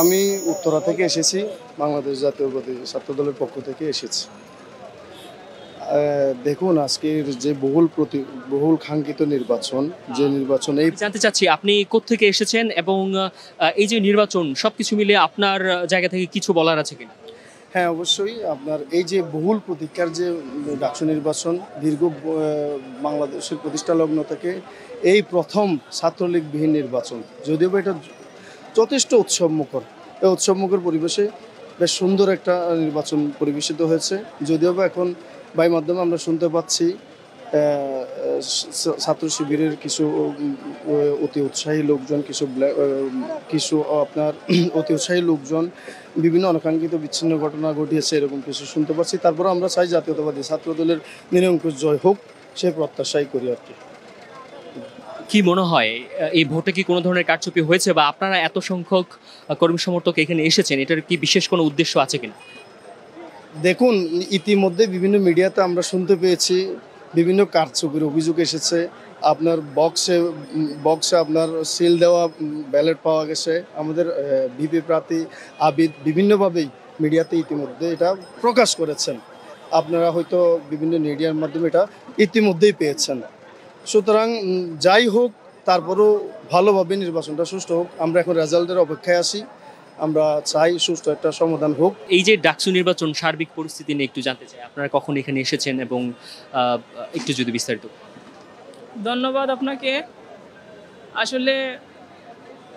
আমি উত্তরা থেকে এসেছি, বাংলাদেশ জাতীয়তাবাদী ছাত্রদলের পক্ষ থেকে এসেছি। দেখুন, আজকের যে বহুল কাঙ্ক্ষিত নির্বাচন, যে নির্বাচন এই জানতে চাচ্ছি আপনি কোত্থেকে এসেছেন এবং এই যে নির্বাচন সবকিছু মিলে আপনার জায়গা থেকে কিছু বলার আছে কিনা? হ্যাঁ, অবশ্যই। আপনার এই যে বহুল প্রতীক্ষার যে ডাকসু নির্বাচন, দীর্ঘ বাংলাদেশের প্রতিষ্ঠা লগ্ন থেকে এই প্রথম ছাত্রলীগবিহীন নির্বাচন, যদিও বা এটা যথেষ্ট উৎসবমুখর, এই উৎসবমুখর পরিবেশে বেশ সুন্দর একটা নির্বাচন পরিবেশিত হয়েছে। যদিও বা এখন বাই মাধ্যমে আমরা শুনতে পাচ্ছি ছাত্র শিবিরের কিছু অতি উৎসাহী লোকজন, কিছু আপনার অতি উৎসাহী লোকজন বিভিন্ন অনাকাঙ্ক্ষিত বিচ্ছিন্ন ঘটনা ঘটিয়েছে, এরকম কিছু শুনতে পাচ্ছি। তারপরে আমরা চাই জাতীয়তাবাদী ছাত্রদলের নিরঙ্কুশ জয় হোক, সে প্রত্যাশাই করি আর কি। কি মনে হয় এই ভোটে কি কোনো ধরনের কারচুপি হয়েছে, বা আপনারা এত সংখ্যক কর্মী সমর্থক এখানে এসেছেন, এটার কি বিশেষ কোনো উদ্দেশ্য আছে কিনা? দেখুন, ইতিমধ্যে বিভিন্ন মিডিয়াতে আমরা শুনতে পেয়েছি বিভিন্ন কারচুপির অভিযোগ এসেছে। আপনার বক্সে আপনার সিল দেওয়া ব্যালট পাওয়া গেছে। আমাদের ভিপি প্রার্থী আবিদ বিভিন্নভাবেই মিডিয়াতে ইতিমধ্যে এটা প্রকাশ করেছেন। আপনারা হয়তো বিভিন্ন মিডিয়ার মাধ্যমে এটা ইতিমধ্যেই পেয়েছেন। সুতরাং যাই হোক, তারপরও ভালোভাবে নির্বাচনটা সুষ্ঠু হোক। আমরা এখন রেজাল্টের অপেক্ষায় আছি। আমরা চাই সুষ্ঠু একটা সমাধান হোক। এই যে ডাকসু নির্বাচন সার্বিক পরিস্থিতি নিয়ে একটু জানতে চাই, আপনারা কখন এখানে এসেছেন এবং একটু যদি বিস্তারিত। ধন্যবাদ আপনাকে। আসলে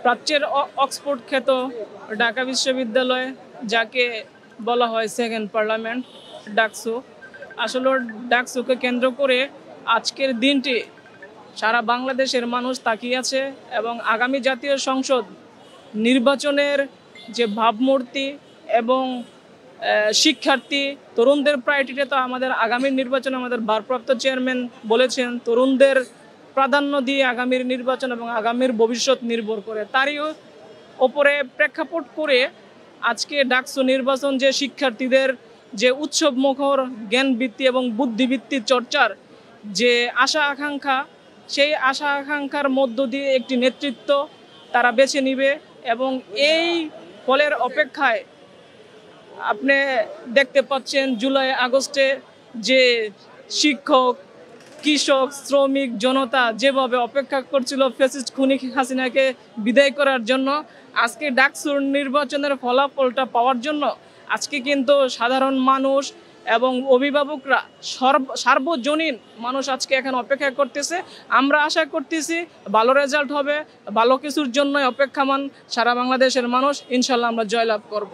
প্রাচ্যের অক্সফোর্ড খ্যাত ঢাকা বিশ্ববিদ্যালয়, যাকে বলা হয় সেকেন্ড পার্লামেন্ট, ডাকসু, আসলে ডাকসুকে কেন্দ্র করে আজকের দিনটি সারা বাংলাদেশের মানুষ তাকিয়ে আছে এবং আগামী জাতীয় সংসদ নির্বাচনের যে ভাবমূর্তি এবং শিক্ষার্থী তরুণদের প্রায়োরিটিটা তো আমাদের আগামীর নির্বাচনে আমাদের ভারপ্রাপ্ত চেয়ারম্যান বলেছেন তরুণদের প্রাধান্য দিয়ে আগামীর নির্বাচন এবং আগামীর ভবিষ্যৎ নির্ভর করে। তারই ওপরে প্রেক্ষাপট করে আজকে ডাকসু নির্বাচন যে শিক্ষার্থীদের যে উৎসবমুখর জ্ঞানবৃত্তি এবং বুদ্ধিবৃত্তির চর্চার যে আশা আকাঙ্ক্ষা, সেই আশা আকাঙ্ক্ষার মধ্য দিয়ে একটি নেতৃত্ব তারা বেছে নিবে এবং এই ফলের অপেক্ষায় আপনি দেখতে পাচ্ছেন জুলাই আগস্টে যে শিক্ষক, কৃষক, শ্রমিক জনতা যেভাবে অপেক্ষা করছিল ফ্যাসিস্ট খুনি হাসিনাকে বিদায় করার জন্য, আজকে ডাকসুর নির্বাচনের ফলাফলটা পাওয়ার জন্য আজকে কিন্তু সাধারণ মানুষ এবং অভিভাবকরা সার্বজনীন মানুষ আজকে এখন অপেক্ষা করতেছে। আমরা আশা করতেছি ভালো রেজাল্ট হবে, ভালো কিছুর জন্যই অপেক্ষামান সারা বাংলাদেশের মানুষ। ইনশাল্লাহ আমরা জয়লাভ করব।